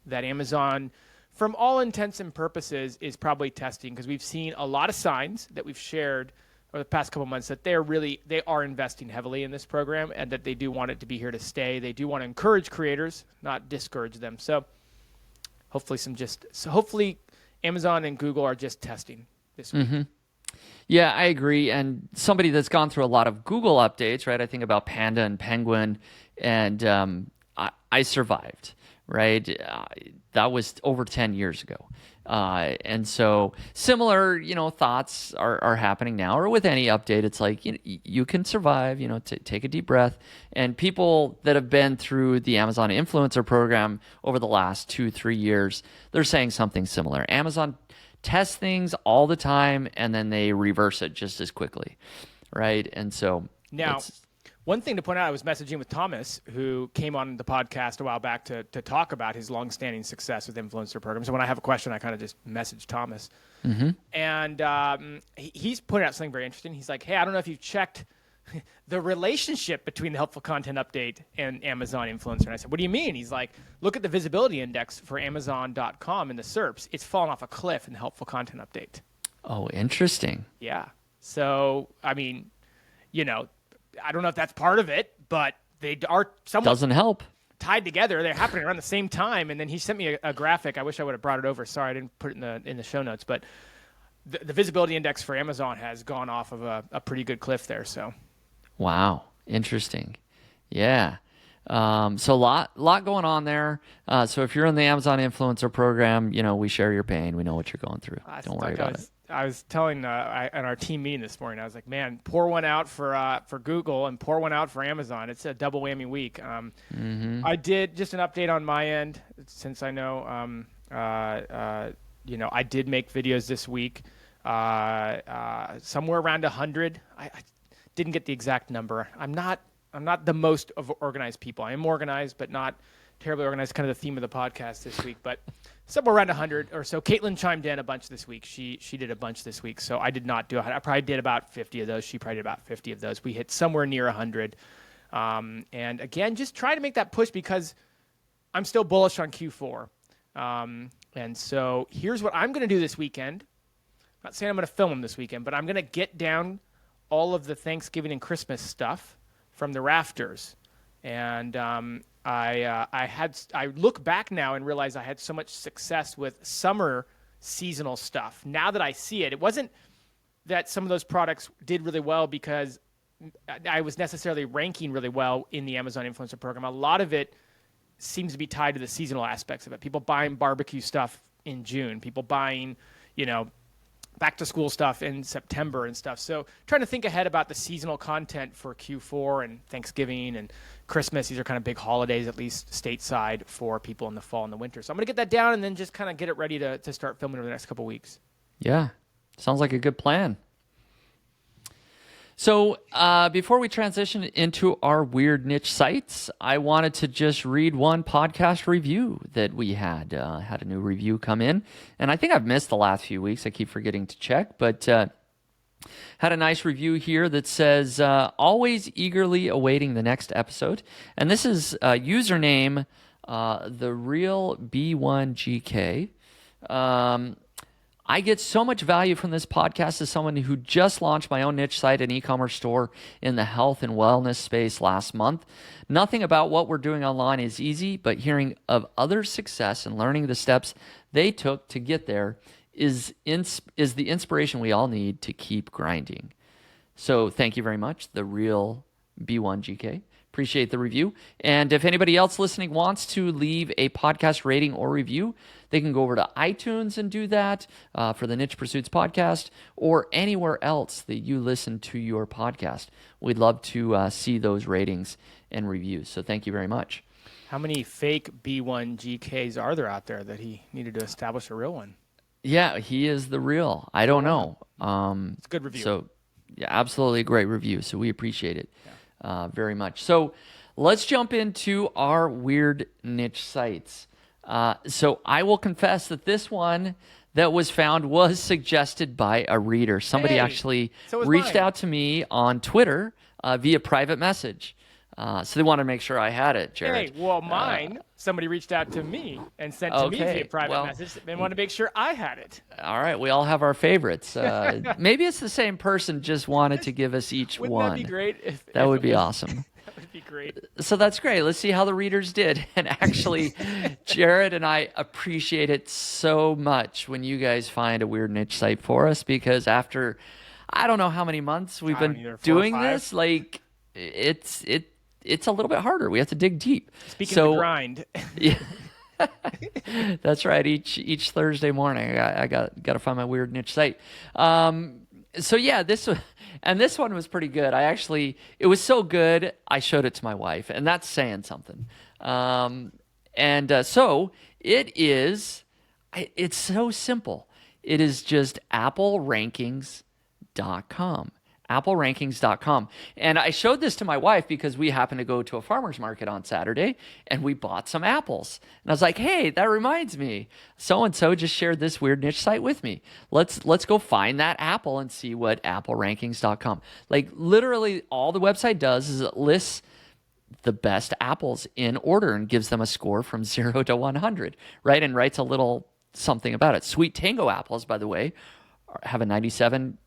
that Amazon, from all intents and purposes, is probably testing, because we've seen a lot of signs that we've shared over the past couple months that they are investing heavily in this program, and that they do want it to be here to stay. They do want to encourage creators, not discourage them. So hopefully Amazon and Google are just testing this week. Mm-hmm. Yeah, I agree. And somebody that's gone through a lot of Google updates, right? I think about Panda and Penguin, and I survived, right? That was over 10 years ago. And so similar, thoughts are happening now, or with any update. It's like, you can survive, take a deep breath. And people that have been through the Amazon influencer program over the last 2-3 years, they're saying something similar. Amazon test things all the time, and then they reverse it just as quickly, right? And so now, One thing to point out, I was messaging with Thomas, who came on the podcast a while back to talk about his longstanding success with influencer programs. So when I have a question, I kind of just message Thomas. And he's pointed out something very interesting. He's like, hey, I don't know if you've checked the relationship between the Helpful Content Update and Amazon Influencer. And I said, what do you mean? He's like, look at the visibility index for Amazon.com in the SERPs. It's fallen off a cliff in the Helpful Content Update. Oh, interesting. Yeah. So, I mean, I don't know if that's part of it, but they are somewhat Doesn't help. tied together. They're happening around the same time. And then he sent me a graphic. I wish I would have brought it over. Sorry, I didn't put it in the show notes. But the visibility index for Amazon has gone off of a pretty good cliff there. So, wow, interesting. Yeah. So a lot going on there. So if you're in the Amazon Influencer Program, we share your pain. We know what you're going through. Don't worry about it. I was telling in our team meeting this morning, I was like, man, pour one out for Google and pour one out for Amazon. It's a double whammy week. I did just an update on my end, since I know, I did make videos this week, somewhere around 100. I didn't get the exact number. I'm not the most of organized people. I am organized, but not terribly organized. Kind of the theme of the podcast this week, but somewhere around 100 or so. Caitlin chimed in a bunch this week. She did a bunch this week, so I did not do 100. I probably did about 50 of those. She probably did about 50 of those. We hit somewhere near 100. And again, just try to make that push because I'm still bullish on Q4. And so here's what I'm going to do this weekend. I'm not saying I'm going to film them this weekend, but I'm going to get down all of the Thanksgiving and Christmas stuff from the rafters. And I look back now and realize I had so much success with summer seasonal stuff. Now that I see it, it wasn't that some of those products did really well because I was necessarily ranking really well in the Amazon Influencer Program. A lot of it seems to be tied to the seasonal aspects of it. People buying barbecue stuff in June, people buying, back to school stuff in September and stuff. So trying to think ahead about the seasonal content for Q4 and Thanksgiving and Christmas. These are kind of big holidays, at least stateside, for people in the fall and the winter. So I'm going to get that down and then just kind of get it ready to start filming over the next couple of weeks. Yeah. Sounds like a good plan. So before we transition into our weird niche sites, I wanted to just read one podcast review that we had. Had a new review come in, and I think I've missed the last few weeks. I keep forgetting to check, but had a nice review here that says, always eagerly awaiting the next episode. And this is username, the real B1GK. I get so much value from this podcast as someone who just launched my own niche site and e-commerce store in the health and wellness space last month. Nothing about what we're doing online is easy, but hearing of others' success and learning the steps they took to get there is the inspiration we all need to keep grinding. So thank you very much, the real B1GK. Appreciate the review. And if anybody else listening wants to leave a podcast rating or review, they can go over to iTunes and do that for the Niche Pursuits podcast or anywhere else that you listen to your podcast. We'd love to see those ratings and reviews. So thank you very much. How many fake B1GKs are there out there that he needed to establish a real one? Yeah, he is the real. I don't know. It's a good review. So yeah, absolutely a great review. So we appreciate it. Very much. So let's jump into our weird niche sites. So I will confess that this one that was found was suggested by a reader. Somebody actually reached out to me on Twitter via private message. So they wanted to make sure I had it, Jared. Hey, well, mine, somebody reached out to me and sent to me via private message. They wanted to make sure I had it. All right, we all have our favorites. Maybe it's the same person, just wanted to give us each Wouldn't one. That be great? That would be awesome. That would be great. So that's great. Let's see how the readers did. And actually, Jared and I appreciate it so much when you guys find a weird niche site for us, because after I don't know how many months we've been doing this, like it's a little bit harder. We have to dig deep. Speaking of the grind. Yeah. That's right. Each Thursday morning, I got to find my weird niche site. So yeah, this one was pretty good. It was so good, I showed it to my wife, and that's saying something. So it's so simple. It is just applerankings.com. AppleRankings.com. And I showed this to my wife because we happened to go to a farmer's market on Saturday and we bought some apples. And I was like, hey, that reminds me. So-and-so just shared this weird niche site with me. Let's go find that apple and see what AppleRankings.com. Like literally all the website does is it lists the best apples in order and gives them a score from 0 to 100, right? And writes a little something about it. Sweet Tango apples, by the way, have a 97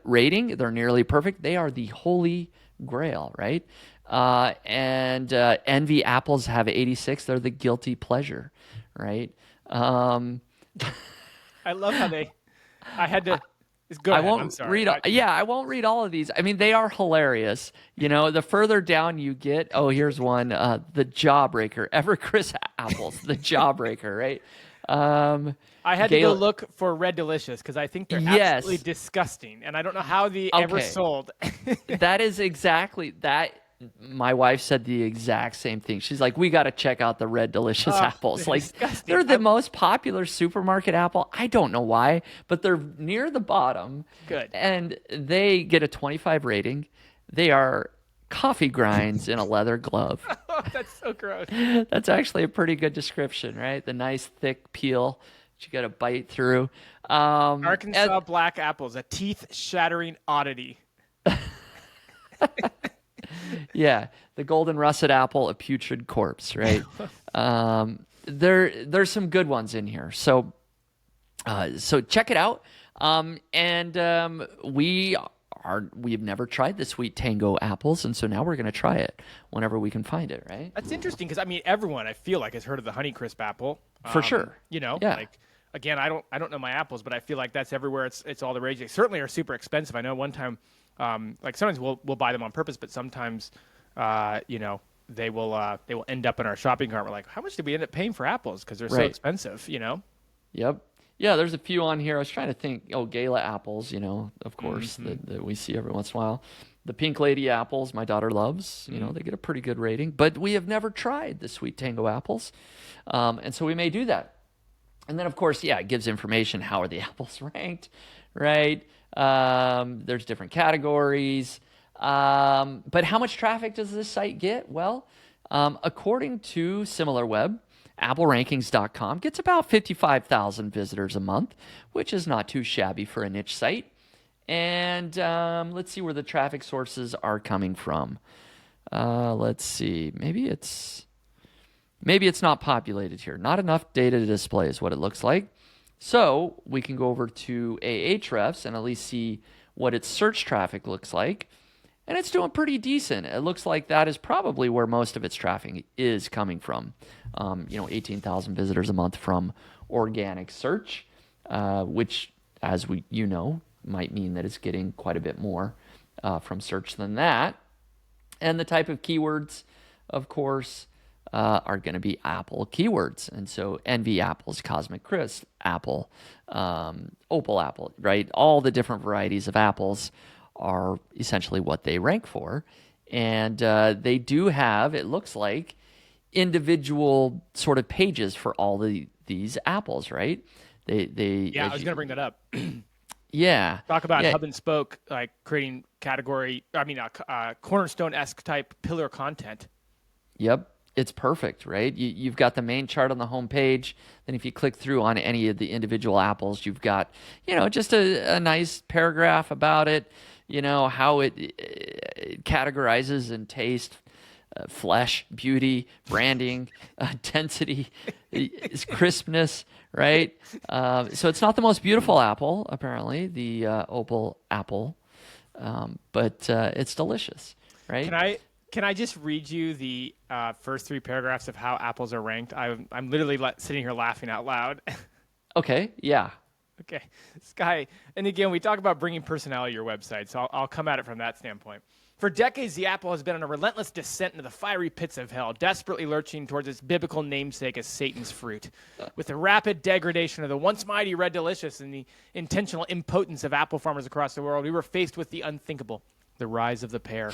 rating. They're nearly perfect. They are the holy grail, right? And Envy apples have 86. They're the guilty pleasure, right? I love how I had to. Go I ahead. won't I'm sorry. I won't read all of these. I mean, they are hilarious. You know, the further down you get, here's one, the Jawbreaker, Evercrisp apples, the Jawbreaker, right? I had to go look for Red Delicious because I think they're Yes. absolutely disgusting, and I don't know how they ever Okay. sold. That is exactly that. My wife said the exact same thing. She's like, we got to check out the Red Delicious apples. they're Like disgusting. they're the most popular supermarket apple. I don't know why, but they're near the bottom. Good. And they get a 25 rating. They are coffee grinds in a leather glove. Oh, that's so gross. That's actually a pretty good description, right? The nice thick peel that you got to bite through. Arkansas black apples, a teeth-shattering oddity. Yeah, the golden russet apple, a putrid corpse, right? There's some good ones in here. So check it out. We've never tried the Sweet Tango apples, and so now we're going to try it whenever we can find it, right? That's interesting because I mean everyone I feel like has heard of the Honeycrisp apple. For sure. You know, Yeah. like again, I don't know my apples, but I feel like that's everywhere. It's all the rage. They certainly are super expensive. I know one time, like sometimes we'll buy them on purpose, but sometimes, you know, they will end up in our shopping cart. We're like, how much did we end up paying for apples? Because they're so Right. expensive, you know. Yep. Yeah, there's a few on here. I was trying to think. Gala apples, you know, of course, that we see every once in a while. The Pink Lady apples, my daughter loves. You know, they get a pretty good rating. But we have never tried the Sweet Tango apples, and so we may do that. And then, of course, it gives information. How are the apples ranked, right? There's different categories. But how much traffic does this site get? Well, according to SimilarWeb, AppleRankings.com gets about 55,000 visitors a month, which is not too shabby for a niche site. And let's see where the traffic sources are coming from. Let's see. Maybe it's not populated here. Not enough data to display is what it looks like. So we can go over to Ahrefs and at least see what its search traffic looks like. And it's doing pretty decent. It looks like that is probably where most of its traffic is coming from. 18,000 visitors a month from organic search, which, as might mean that it's getting quite a bit more from search than that. And the type of keywords, of course, are going to be Apple keywords. And so Envy apples, Cosmic Crisp apple, Opal apple, right? All the different varieties of apples are essentially what they rank for. And they do have, it looks like, individual sort of pages for all these apples, right? I was going to bring that up. Yeah. Talk about hub and spoke, like creating cornerstone-esque type pillar content. Yep. It's perfect, right? You've got the main chart on the home page. Then if you click through on any of the individual apples, you've got, just a nice paragraph about it, how it categorizes in taste, flesh, beauty, branding, density, crispness, right? So it's not the most beautiful apple, apparently, the Opal apple, but it's delicious, right? Can I just read you the first three paragraphs of how apples are ranked? I'm literally sitting here laughing out loud. Okay, yeah. Okay, Sky, and again, we talk about bringing personality to your website, so I'll come at it from that standpoint. For decades, the apple has been on a relentless descent into the fiery pits of hell, desperately lurching towards its biblical namesake as Satan's fruit. With the rapid degradation of the once mighty Red Delicious and the intentional impotence of apple farmers across the world, we were faced with the unthinkable. The rise of the pear.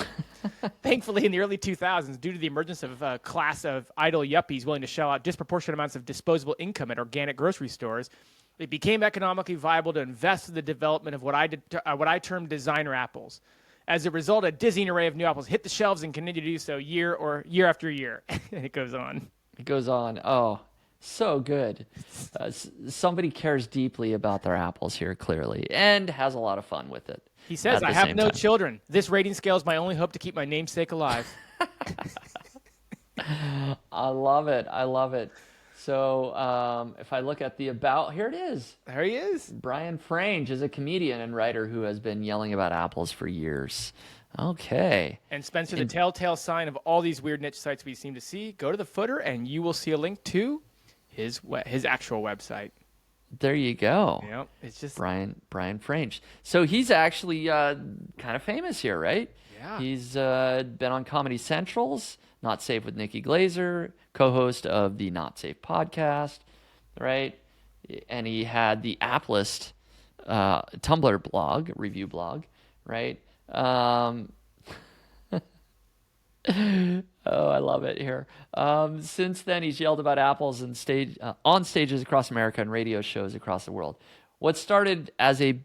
Thankfully, in the early 2000s, due to the emergence of a class of idle yuppies willing to shell out disproportionate amounts of disposable income at organic grocery stores, it became economically viable to invest in the development of what I term designer apples. As a result, a dizzying array of new apples hit the shelves and continue to do so year after year. And it goes on. It goes on. Oh, so good. Somebody cares deeply about their apples here, clearly, and has a lot of fun with it. He says, at I the have same no time. children. This rating scale is my only hope to keep my namesake alive. I love it. I love it. So if I look at the about, here it is. There he is. Brian Frange is a comedian and writer who has been yelling about apples for years. Okay. And Spencer, the telltale sign of all these weird niche sites we seem to see, go to the footer and you will see a link to his actual website. There you go. Yep, it's just Brian Frange. So he's actually kind of famous here, right? Yeah. He's been on Comedy Central's Not Safe with Nikki Glazer, co-host of the Not Safe podcast, right? And he had the Applist Tumblr blog, review blog, right? Oh, I love it here. Since then, he's yelled about apples on stages across America and radio shows across the world. What started as a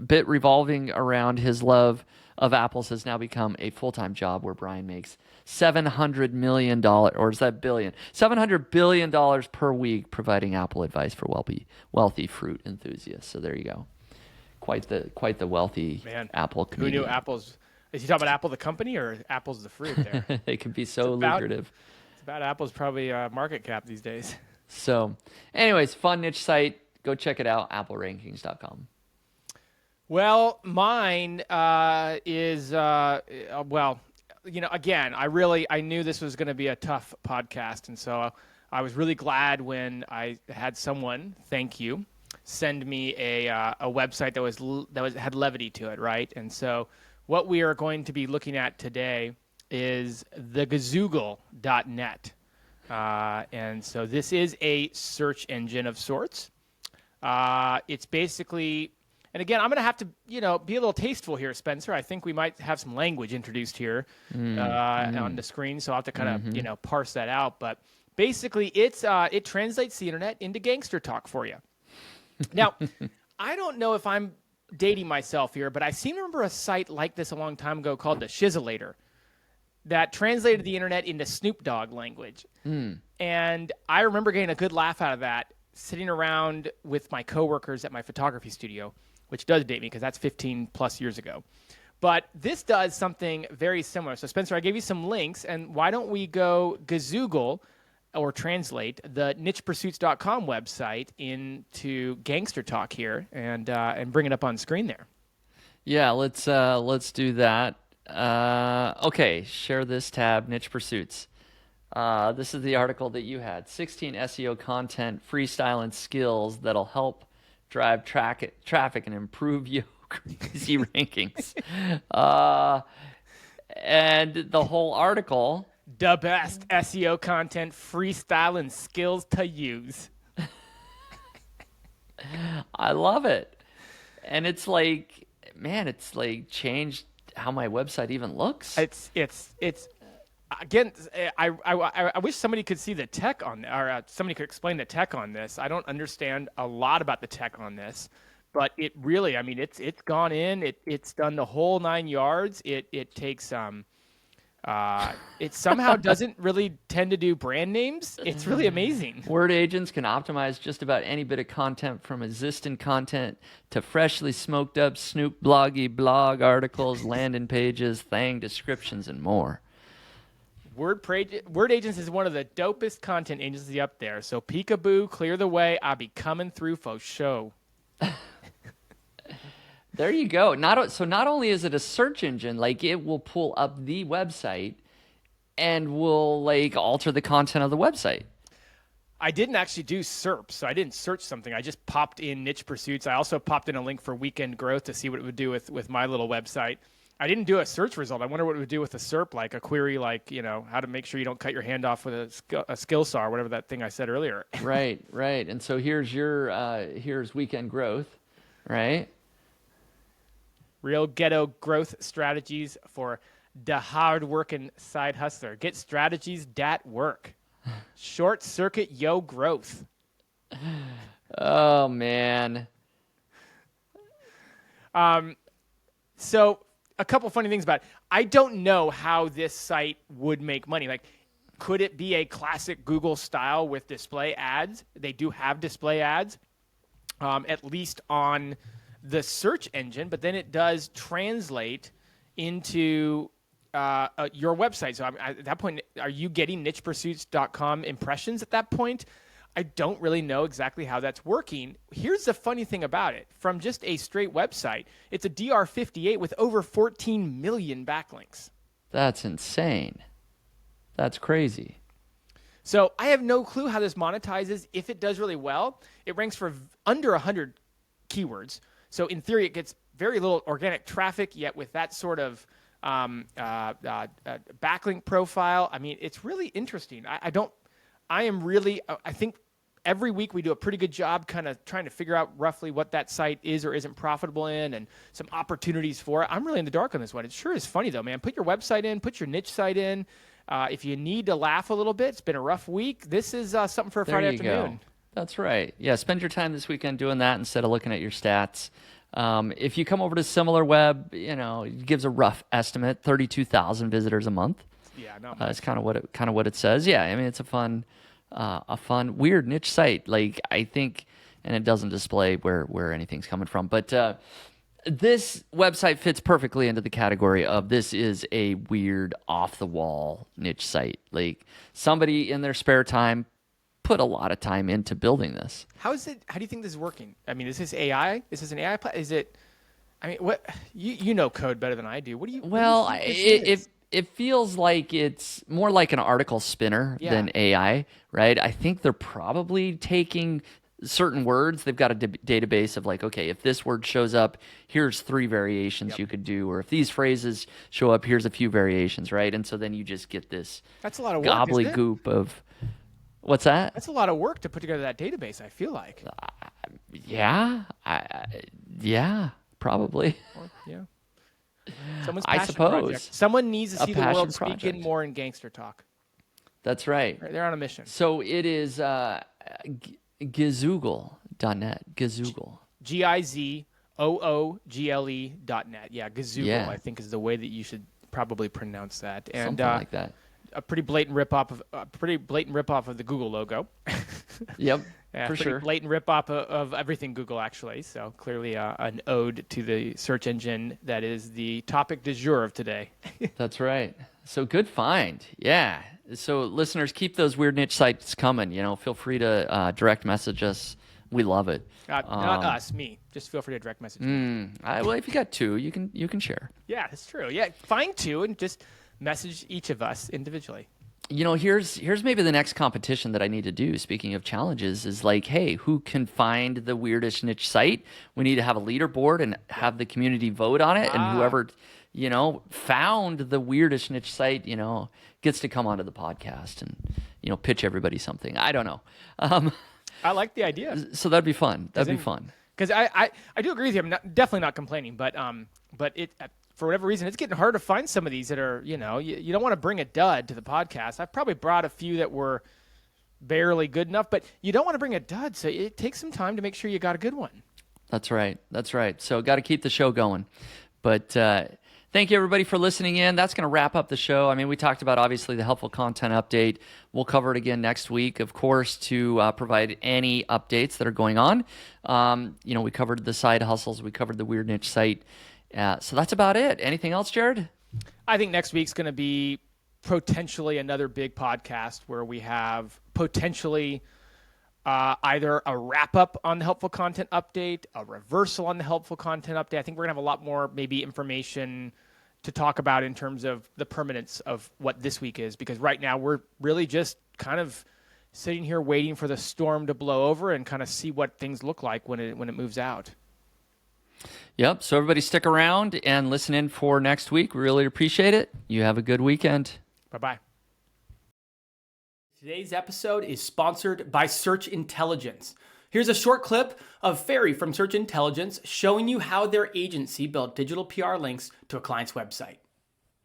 bit revolving around his love of apples has now become a full-time job where Brian makes $700 million, or is that billion? $700 billion per week providing apple advice for wealthy fruit enthusiasts. So there you go. Quite the wealthy Man, apple who comedian. knew apples? Is he talking about Apple the company or Apple's the fruit there? They can be so about- lucrative. It's about Apple's probably market cap these days. So, anyways, fun niche site. Go check it out, applerankings.com. Well, mine is well, again, I knew this was going to be a tough podcast, and so I was really glad when I had someone, thank you, send me a website that had levity to it, right? And so what we are going to be looking at today is thegazoogle.net. And so this is a search engine of sorts. It's basically, and again, I'm going to have to, be a little tasteful here, Spencer. I think we might have some language introduced here on the screen, so I'll have to kind of, parse that out. But basically, it translates the internet into gangster talk for you. Now, I don't know if I'm dating myself here, but I seem to remember a site like this a long time ago called the Shizzolator that translated the internet into Snoop Dogg language. And I remember getting a good laugh out of that, sitting around with my coworkers at my photography studio, which does date me because that's 15 plus years ago. But this does something very similar. So, Spencer, I gave you some links, and why don't we go gazoogle or translate the nichepursuits.com website into gangster talk here and bring it up on screen there. Yeah, let's do that. Okay, share this tab, Niche Pursuits. This is the article that you had. 16 SEO content, freestyle, and skills that'll help drive traffic and improve your crazy rankings. And the whole article... The best SEO content, freestyle, and skills to use. I love it. And it's like, man, it's like changed how my website even looks. It's again, I wish somebody could see the tech on, or somebody could explain the tech on this. I don't understand a lot about the tech on this, but it really, it's gone in, it's done the whole 9 yards. It takes it somehow doesn't really tend to do brand names. It's really amazing. Word agents can optimize just about any bit of content, from existing content to freshly smoked up Snoop bloggy blog articles, landing pages, thang descriptions, and more. Word Agents is one of the dopest content agencies up there. So peekaboo, clear the way. I'll be coming through for show. There you go. Not only is it a search engine, like it will pull up the website and will like alter the content of the website. I didn't actually do SERP, so I didn't search something. I just popped in Niche Pursuits. I also popped in a link for Weekend Growth to see what it would do with my little website. I didn't do a search result. I wonder what it would do with a SERP, like a query, like, how to make sure you don't cut your hand off with a skill saw, or whatever that thing I said earlier. Right. And so here's here's Weekend Growth, right? Real ghetto growth strategies for the hard-working side hustler. Get strategies that work. Short circuit yo growth. Oh man. So a couple funny things about it. I don't know how this site would make money. Like, could it be a classic Google style with display ads? They do have display ads, at least on the search engine, but then it does translate into your website. So at that point, are you getting nichepursuits.com impressions at that point? I don't really know exactly how that's working. Here's the funny thing about it. From just a straight website, it's a DR58 with over 14 million backlinks. That's insane. That's crazy. So I have no clue how this monetizes. If it does really well, it ranks for under 100 keywords. So in theory, it gets very little organic traffic, yet with that sort of backlink profile, I mean, it's really interesting. I think every week we do a pretty good job kind of trying to figure out roughly what that site is or isn't profitable in and some opportunities for it. I'm really in the dark on this one. It sure is funny, though, man. Put your website in, put your niche site in. If you need to laugh a little bit, it's been a rough week. This is something for a Friday afternoon. Go. That's right. Yeah, spend your time this weekend doing that instead of looking at your stats. If you come over to SimilarWeb, it gives a rough estimate, 32,000 visitors a month. Yeah, not much. It's kind of what it says. Yeah, I mean, it's a fun, weird niche site. Like, I think, and it doesn't display where anything's coming from, but this website fits perfectly into the category of this is a weird, off the wall niche site. Like, somebody in their spare time put a lot of time into building this. How do you think this is working? I mean, is this AI? Is this an AI is it? I mean, what you know code better than I do. What do you? Well, what do you think this is? it feels like it's more like an article spinner than AI, right? I think they're probably taking certain words. They've got a database of like, okay, if this word shows up, here's 3 variations you could do, or if these phrases show up, here's a few variations, right? And so then you just get this That's a lot of work, gobbledygook of. What's that? That's a lot of work to put together that database, I feel like. Yeah, probably. Yeah. Someone's I passion suppose. project. Someone needs to A see the world passion speaking project. more in gangster talk. That's right. They're on a mission. So it is Gizoogle.net. Gizoogle. GIZOOGLE.net. Yeah, Gazoogle, Yeah. I think, is the way that you should probably pronounce that. And Something like that. a pretty blatant ripoff of the Google logo. Yep, Yeah, for pretty sure. blatant ripoff of everything Google, actually. So clearly an ode to the search engine that is the topic du jour of today. That's right. So good find. Yeah. So listeners, keep those weird niche sites coming. Feel free to direct message us. We love it. Not us, me. Just feel free to direct message me. Well, if you got 2, you can share. Yeah, that's true. Yeah, find 2 and just message each of us individually. Here's maybe the next competition that I need to do. Speaking of challenges, is like, hey, who can find the weirdest niche site? We need to have a leaderboard and have the community vote on it, and whoever found the weirdest niche site, gets to come onto the podcast and pitch everybody something. I don't know. I like the idea. So that'd be fun. That'd be fun. Because I do agree with you. I'm definitely not complaining, but it for whatever reason, it's getting hard to find some of these that are, you don't want to bring a dud to the podcast. I've probably brought a few that were barely good enough, but you don't want to bring a dud, so it takes some time to make sure you got a good one. That's right. So got to keep the show going. But thank you, everybody, for listening in. That's going to wrap up the show. I mean, we talked about, obviously, the helpful content update. We'll cover it again next week, of course, to provide any updates that are going on. We covered the side hustles. We covered the weird niche site. So that's about it. Anything else, Jared? I think next week's going to be potentially another big podcast where we have potentially either a wrap-up on the helpful content update, a reversal on the helpful content update. I think we're going to have a lot more maybe information to talk about in terms of the permanence of what this week is, because right now we're really just kind of sitting here waiting for the storm to blow over and kind of see what things look like when it moves out. Yep. So everybody stick around and listen in for next week. We really appreciate it. You have a good weekend. Bye-bye. Today's episode is sponsored by Search Intelligence. Here's a short clip of Ferry from Search Intelligence showing you how their agency built digital PR links to a client's website.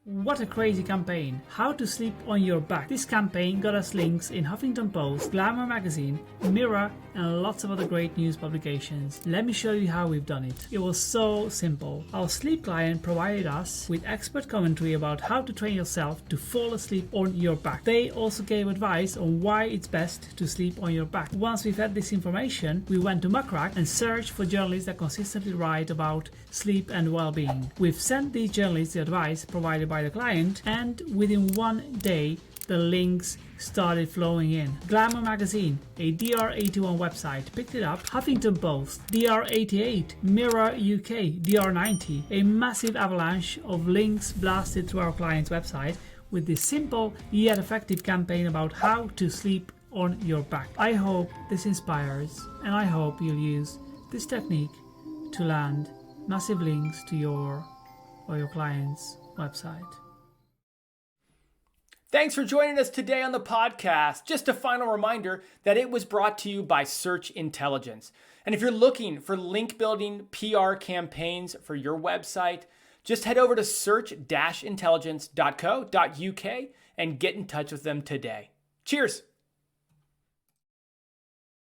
What a crazy campaign. How to Sleep on Your Back. This campaign got us links in Huffington Post, Glamour magazine, Mirror, and lots of other great news publications. Let me show you how we've done it. It was so simple. Our sleep client provided us with expert commentary about how to train yourself to fall asleep on your back. They also gave advice on why it's best to sleep on your back. Once we've had this information, we went to Muckrack and searched for journalists that consistently write about sleep and well-being. We've sent these journalists the advice provided by the client, and within 1 day the links started flowing in. Glamour magazine, a DR81 website, picked it up. Huffington Post, DR88, Mirror UK, DR90. A massive avalanche of links blasted through our client's website with this simple yet effective campaign about how to sleep on your back. I hope this inspires, and I hope you'll use this technique to land massive links to your or your client's website. Thanks for joining us today on the podcast. Just a final reminder that it was brought to you by Search Intelligence. And if you're looking for link building PR campaigns for your website, just head over to search-intelligence.co.uk and get in touch with them today. Cheers.